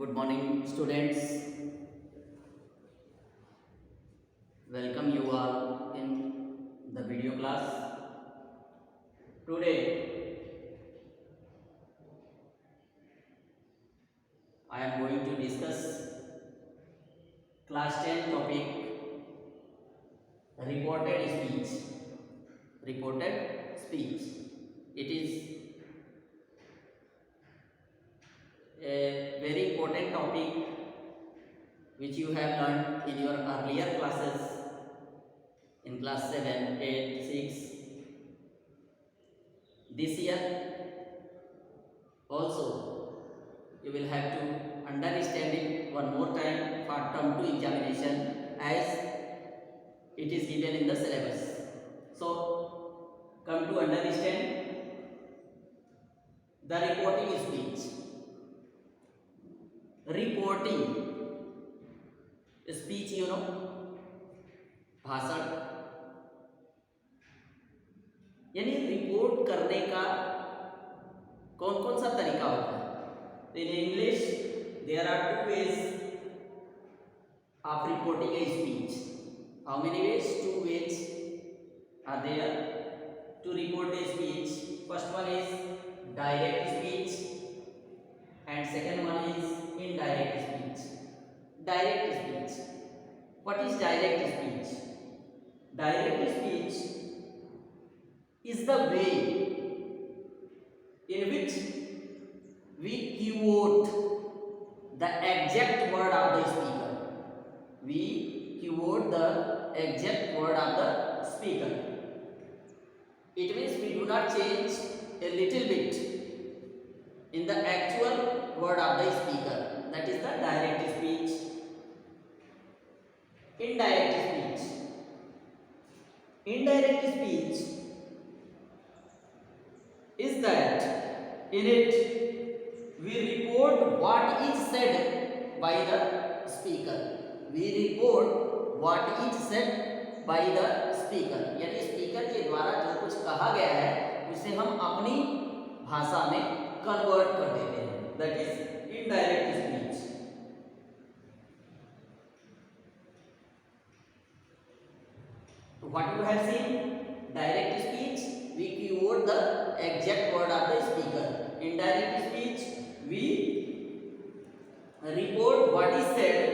Good morning, students. Welcome you all in the video class. Today, I am going to discuss class 10 topic reported speech. Reported speech. It is a very important topic which you have learned in your earlier classes in class 7, 8, 6. This year also you will have to understand it one more time for term 2 examination as it is given in the syllabus. So come to understand the reporting speech. Reporting speech, भाषण, यानी report करने का कौन कौन सा तरीका होता है. In English there are two ways of reporting a speech. How many ways? Two ways are there to report a speech. First one is direct speech and second one is indirect speech. Direct speech. What is direct speech? Direct speech is the way in which we quote the exact word of the speaker. We quote the exact word of the speaker. It means we do not change a little bit in the actual word of the speaker. That is the direct speech. Indirect speech. Indirect speech is that in it we report what is said by the speaker. We report what is said by the speaker. यानी speaker के द्वारा जो कुछ कहा गया है उसे हम अपनी भाषा में कन्वर्ट कर देते हैं. That is indirect speech. What you have seen? Direct speech we quote the exact word of the speaker. Indirect speech we report what is said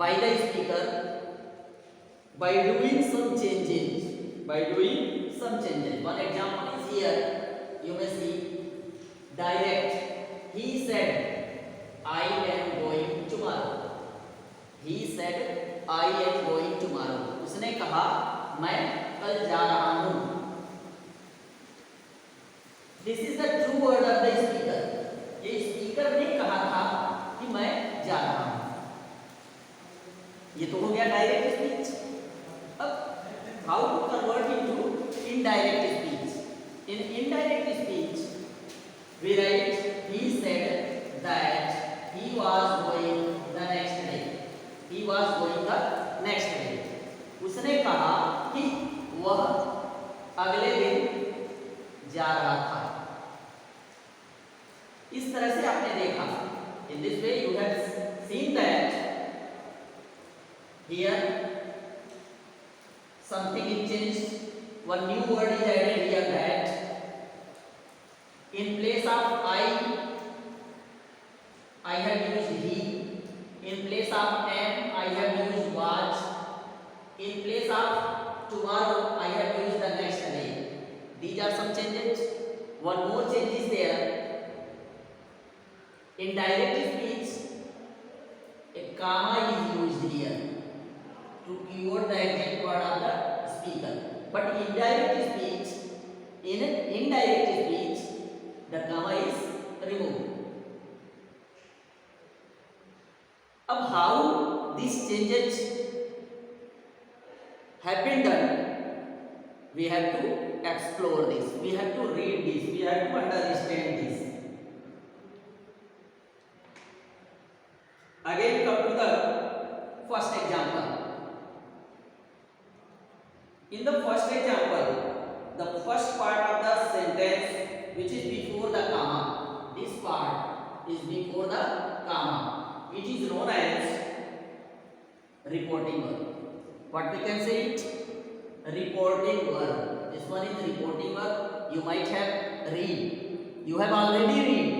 by the speaker by doing some changes. One example is here. You may see direct. He said, I am going tomorrow. He said, I am going tomorrow. उसने कहा मैं कल जा रहा हूँ. This is the true word of the speaker. ये speaker ने कहा था कि मैं जा रहा हूँ. ये तो हो गया डायरेक्ट स्पीच. अब how to convert into indirect speech? In indirect speech we write he said that he was going the next day. He was going the next day. उसने कहा कि वह अगले दिन जा रहा था. इस तरह से आपने देखा. In this way you have seen that here something is changed. One new word is added here that in place of I have used he. In place of am, I have used was. In place of tomorrow, I have used the next day. These are some changes. One more change is there. In direct speech, a comma is used here to quote the exact word of the speaker. But in indirect speech, the comma is removed. अब how these changes have been done? We have to explore this. We have to read this. We have to understand this. Again, come to the first example. In the first example, the first part of the sentence which is before the comma this part is before the comma. It is known as reporting verb. What we can say it? Reporting verb. This one is reporting verb. You might have read. You have already read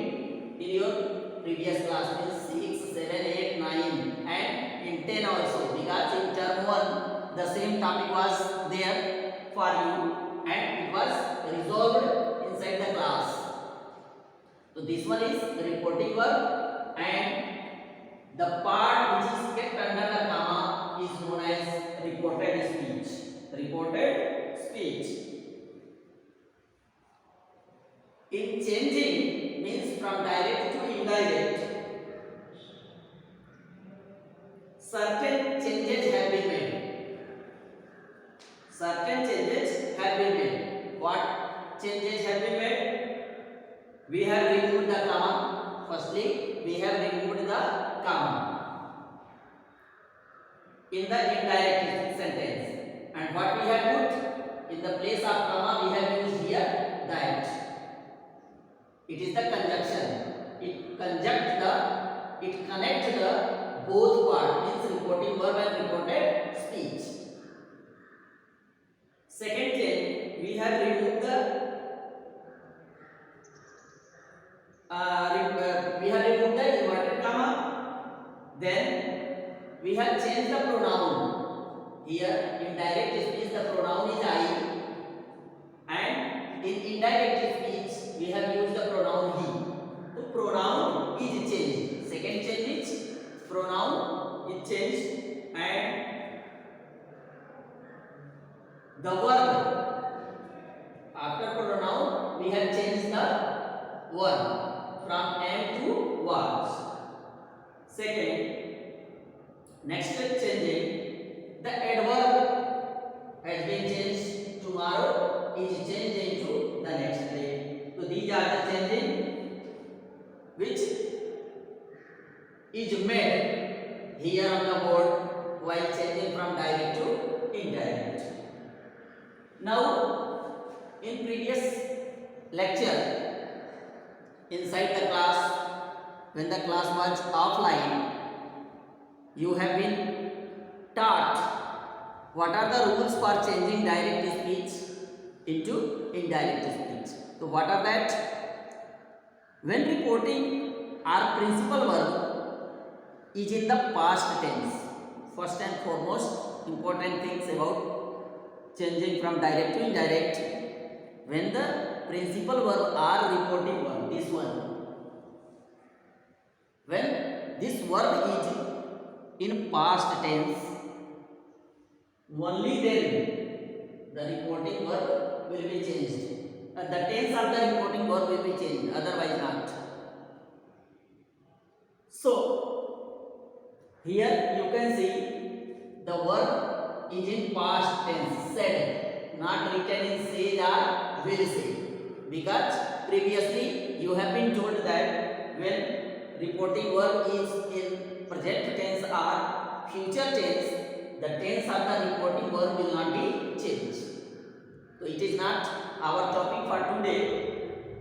in your previous class, means 6, 7, 8, 9 and in 10 also, because in term 1 the same topic was there for you and it was resolved inside the class. So this one is the reporting verb, and the part which is kept under the comma is known as reported speech. Reported speech. In changing means from direct to indirect, certain changes have been made. Certain changes have been made. What changes have been made? We have removed the comma. Firstly, we have removed the comma in the indirect sentence. And what we have put in the place of comma, we have used here that. It is the conjunction. It connects the both part, means reporting verb and reported speech. Second thing, we have removed the inverted comma. Then we have changed the pronoun. Here in direct speech the pronoun is I, and in indirect speech we have used the pronoun he. The pronoun is changed. Second change is pronoun is changed, and the verb after pronoun we have changed the verb from am to was. Second, next changing, the adverb has been changed. Tomorrow is changed into the next day. So these are the changing which is made here on the board while changing from direct to indirect. Now, in previous lecture, inside the class, when the class was offline, you have been taught what are the rules for changing direct speech into indirect speech. So what are that? When reporting our principal verb is in the past tense, first and foremost important things about changing from direct to indirect, when the principal verb are reporting verb, this one, when this verb is in past tense, only then the reporting verb will be changed. The tense of the reporting verb will be changed, otherwise not. So here you can see the verb is in past tense, said, not written in says or will say, because previously you have been told that when reporting verb is in present tense or future tense, the tense of the reporting verb will not be changed. So it is not our topic for today.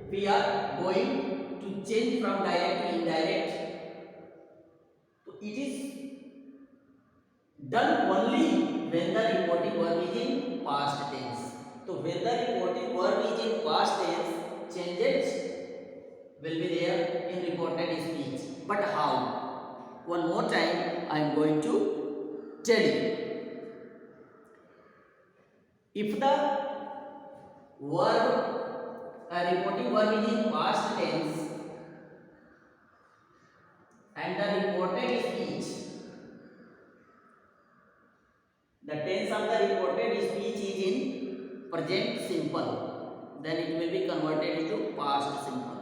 We are going to change from direct to indirect. So it is done only when the reporting verb is in past tense. So when the reporting verb is in past tense, changes will be there in reported speech. But how? One more time I am going to tell you. If the reporting verb is in past tense and the reported speech, the tense of the reported speech is in present simple, then it will be converted into past simple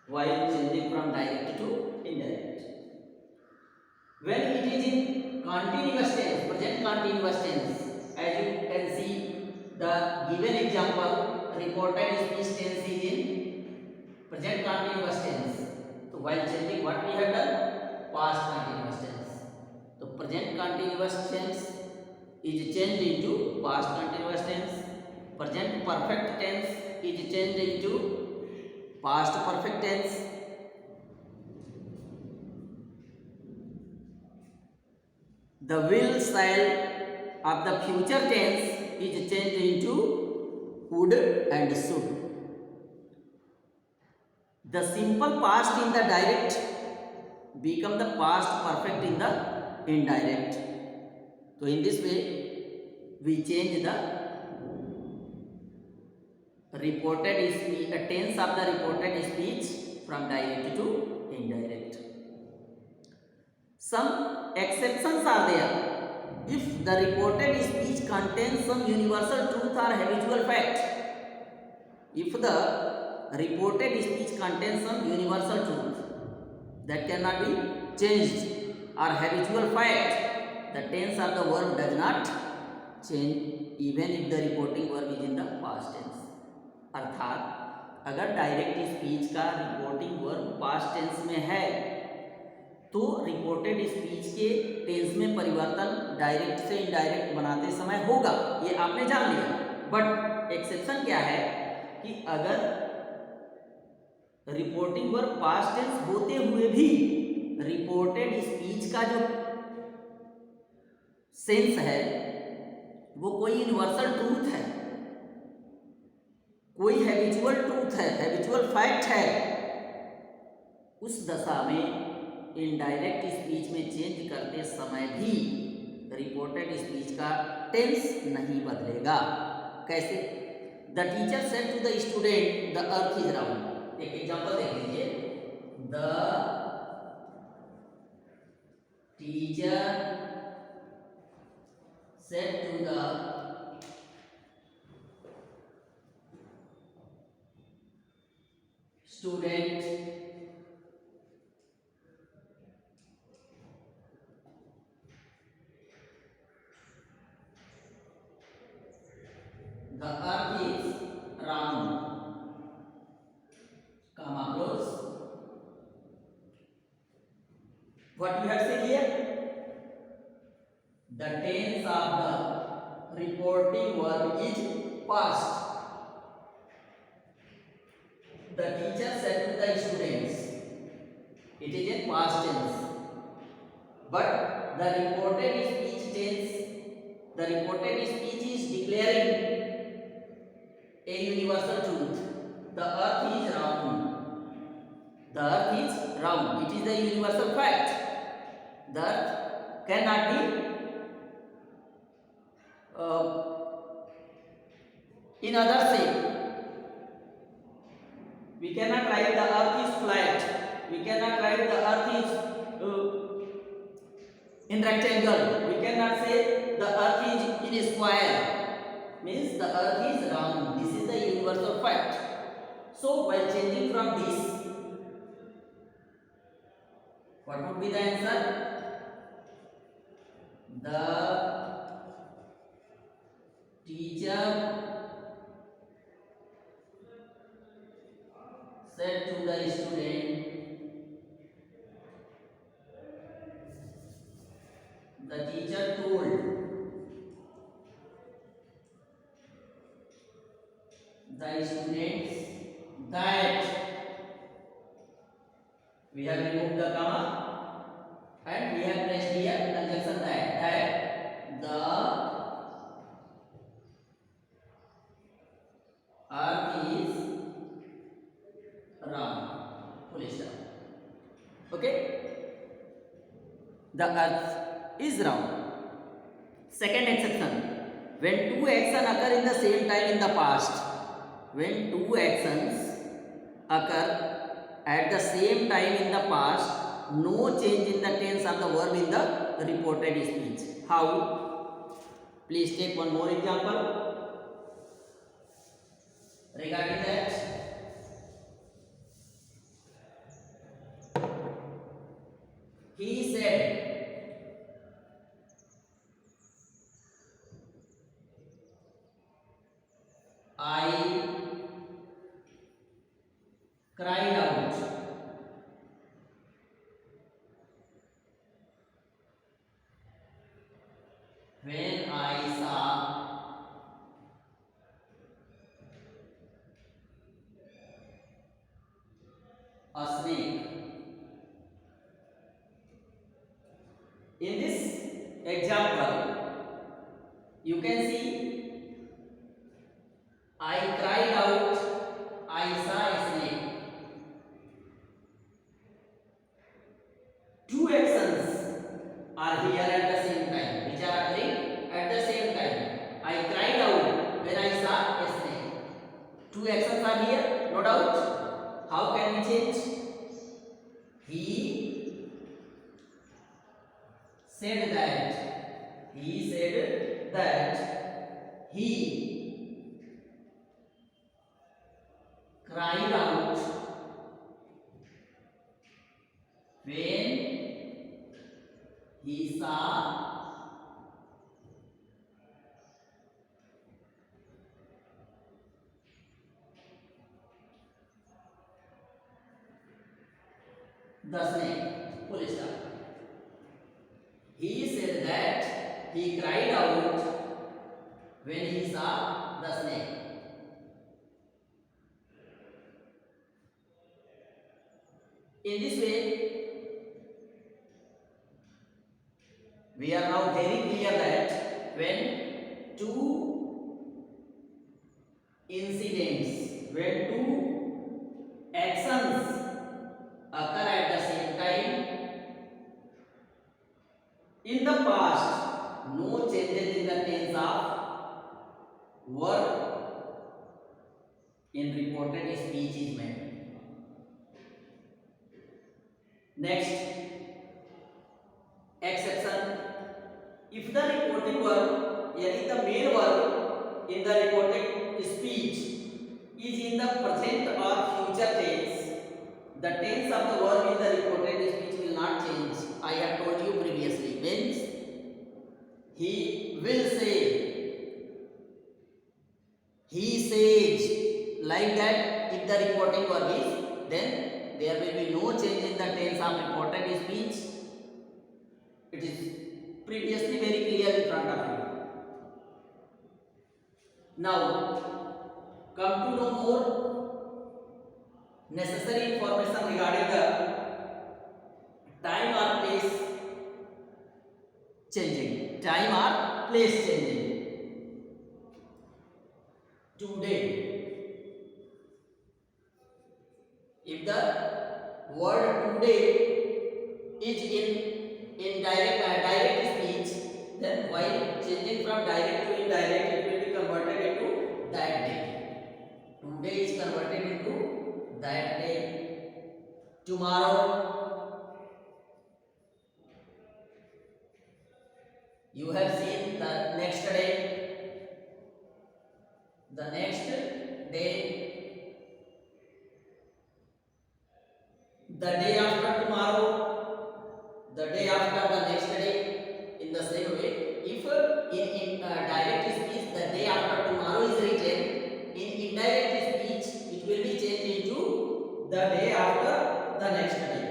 while changing from direct to indirect. When it is in continuous tense, present continuous tense, as you can see the given example, reported speech tense is in present continuous tense. So while changing, what we have done? Past continuous tense. So present continuous tense is changed into past continuous tense. Present perfect tense is changed into past perfect tense. The will shall of the future tense is changed into would and should. The simple past in the direct become the past perfect in the indirect. So in this way we change the reported speech, tense of the reported speech from direct to indirect. Some exceptions are there. If the reported speech contains some universal truth or habitual fact, if the reported speech contains some universal truth that cannot be changed or habitual fact, the tense of the verb does not change even if the reporting verb is in the past tense. अर्थात अगर direct speech का reporting verb past tense में है तो reported speech के tense में परिवर्तन direct से इनडायरेक्ट बनाते समय होगा, ये आपने जान लिया। बट एक्सेप्शन क्या है कि अगर रिपोर्टिंग वर्ब पास्ट टेंस होते हुए भी रिपोर्टेड स्पीच का जो सेंस है वो कोई यूनिवर्सल ट्रूथ है, कोई हैबिचुअल ट्रूथ है, हैबिचुअल फैक्ट है, उस दशा में इनडायरेक्ट स्पीच में चेंज करते समय भी रिपोर्टेड स्पीच का टेंस नहीं बदलेगा। कैसे? The teacher said to the student the earth is round. एक एग्जांपल देख लीजिए। The teacher said to the student the earth is round, comma close. What we have said here? The tense of the reporting verb is past. The teacher said to the students, it is in past tense. But the reported speech tense, the reported speech is declaring a universal truth. The earth is round. The earth is round. It is the universal fact. The earth cannot be in other shape. We cannot write the earth is flat. We cannot write the earth is in rectangle. We cannot say the earth is in a square. Means the earth is round. This is the universal fact. So while changing from this, what would be the answer? The teacher said to the student, the teacher told the students that, we have removed the comma and we have placed here conjunction that the earth is round. Full stop. Okay? The earth is round. Second exception, when two actions occur in the same time in the past. When two actions occur at the same time in the past, no change in the tense of the verb in the reported speech. How? Please take one more example regarding that. He said, I cried out. When I saw You can see, I cried out, I saw a snake. Two actions are here at the same time, which are occurring at the same time. I cried out when I saw a snake. Two actions are here, no doubt. How can we change? He said that. He said that. He cried out when he saw the snake. Full stop. He said that he cried out when he saw the snake. In this way, we are now very clear that when two incidents, when two actions occur at the same time, in the past, no changes in the tense of were in reported speech is made. Next, exception. If the reporting verb, yani the main verb in the reported speech is in the present or future tense, the tense of the verb in the reported speech will not change. I have told you previously. Means he will say, he says, like that. If the reporting verb is, then there will be no change in the tense of reported speech. It is previously very clear in front of you. Now, come to know more necessary information regarding the time or place changing. Time or place changing. Today. If the word today is in direct speech, then while changing from direct to indirect, it will be converted into that day. Today is converted into that day. Tomorrow. You have seen the next day. The next day. The day after tomorrow, the day after the next day. In the same way, if in direct speech the day after tomorrow is written, in indirect speech it will be changed into the day after the next day.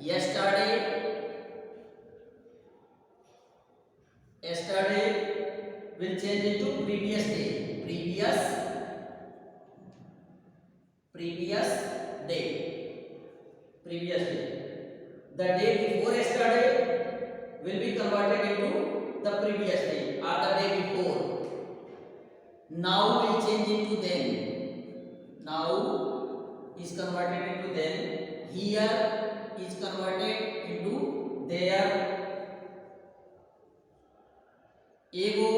Yesterday will change into previous day. Previous day. The day before yesterday will be converted into the previous day or the day before. Now will change into then. Now is converted into then. Here is converted into there. Ago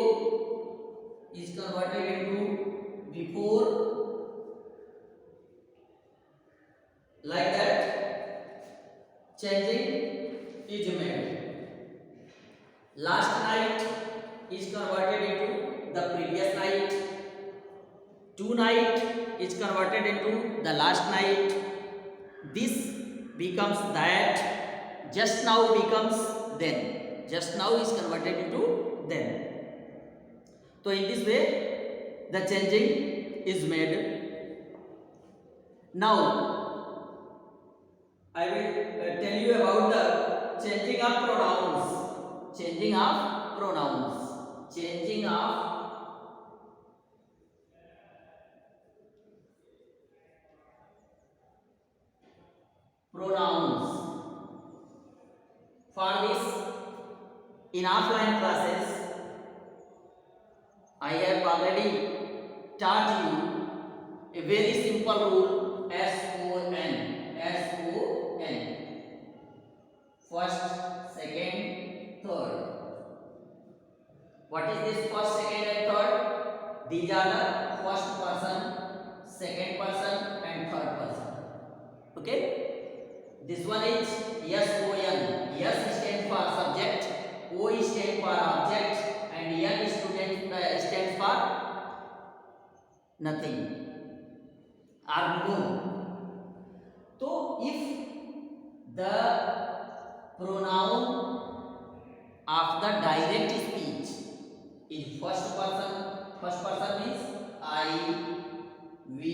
is converted into before. Like that, changing is made. Last night is converted into the previous night. Tonight is converted into the last night. This becomes that. Just now becomes then. Just now is converted into then. So in this way, the changing is made. Now, I will tell you about the changing of pronouns. Changing of pronouns. Changing of pronouns. For this, in offline classes, have already taught you a very simple rule, SON. SON. First, second, third. What is this first, second and third? These are the first person, second person and third person. Okay? This one is SON. S stands for subject, O stands for object, and N stands for nothing or no. So if the pronoun of the direct speech is first person means I, we,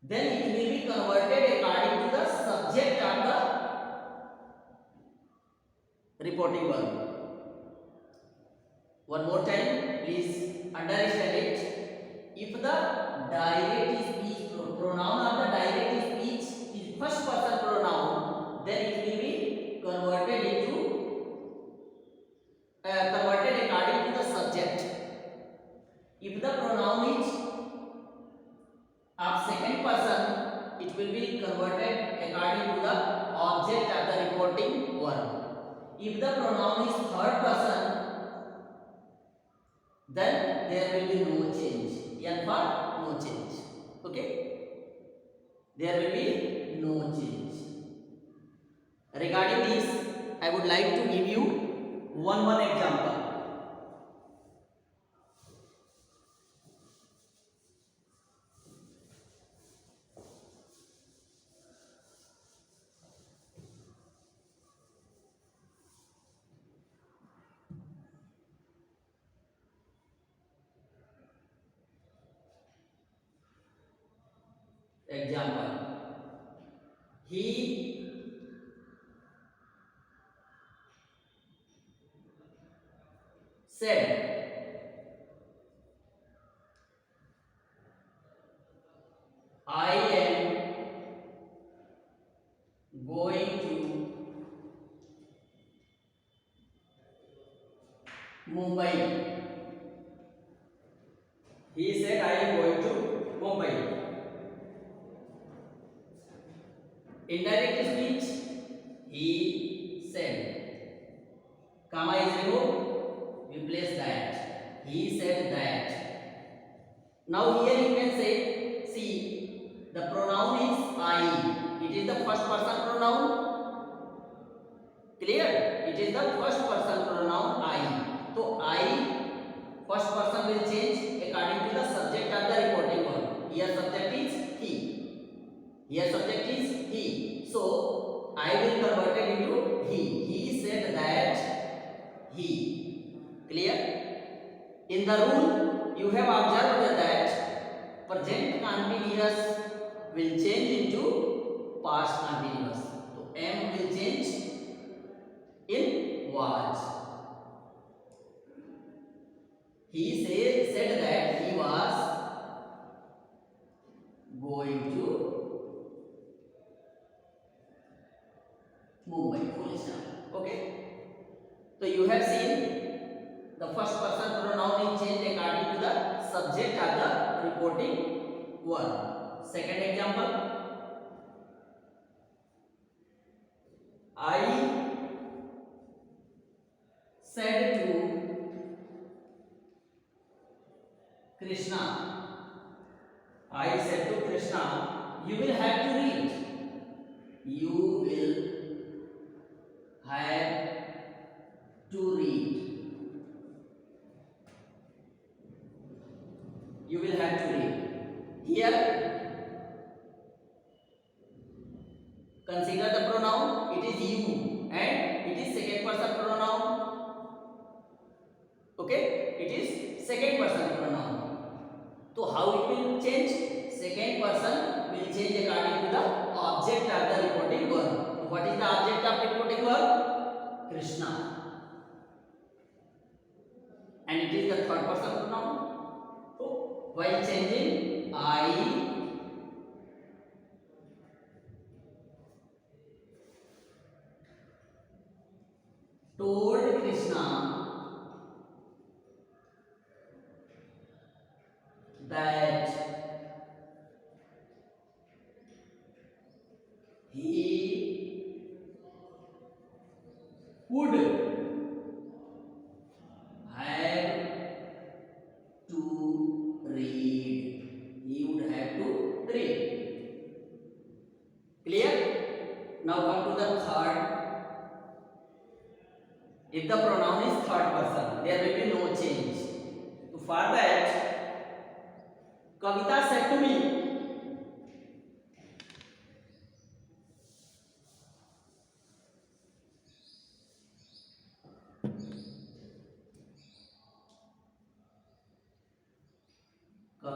then it will be converted according to the subject of the reporting verb. One more time, please understand it. If the direct speech pronoun of the direct speech is first person pronoun, then it will be converted according to the subject. If the pronoun is of second person, it will be converted according to the object of the reporting verb. If the pronoun is third person, then there will be no change. N for no change. Okay? There will be no change. Regarding this, I would like to give you one example. Example. He said, I am going to Mumbai. He said, I am going to Mumbai. Indirect speech, he said. Comma is removed, replace that. He said that. Now here you can say, see, the pronoun is I. It is the first person pronoun. Clear? It is the first person pronoun I. So I, first person will change according to the subject of the reporting verb. Here subject is he. Here subject is he. So I will convert it into he. He said that he. Clear? In the rule, you have observed that present continuous will change into past continuous. So M will change in was. He said that he was going to Mumbai. Full stop. Okay? So you have seen the first person pronoun is changed according to the subject of the reporting verb. Second example. I said to Krishna. I said to Krishna, you will have to read. You will have to read. You will have to read. Here, consider the pronoun. It is you and it is second person pronoun. Okay? It is second person pronoun. So how it will change? Second person will change according to the object of the reporting verb. What is the object of reporting verb? Krishna. And it is the third person pronoun. So while changing, I told Krishna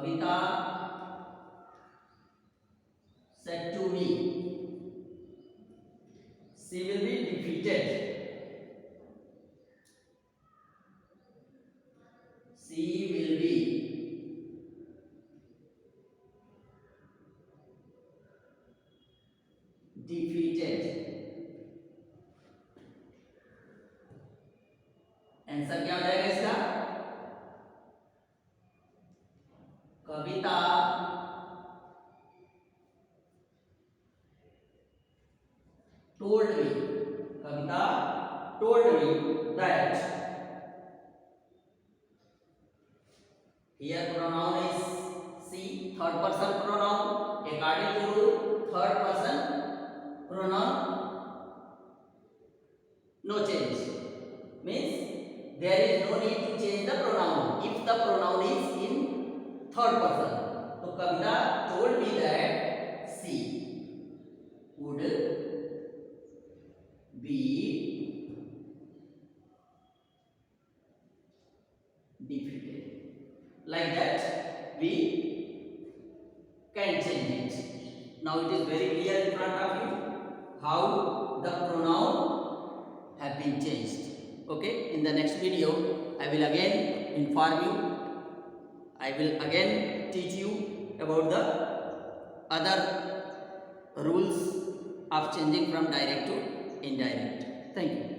Kavita said to me, she will be defeated. She will be defeated. Answer क्या हो जाएगा इसका? कविता told me, Kavita told me that, here pronoun is she, third person pronoun, according to rule, third person pronoun no change, means there is no need to change the pronoun if the pronoun is in third person. So Kavita told me that she would be defeated. Like that we can change it. Now it is very clear in front of you how the pronoun have been changed. Okay, in the next video I will again inform you, I will again teach you about the other rules of changing from direct to indirect. Thank you.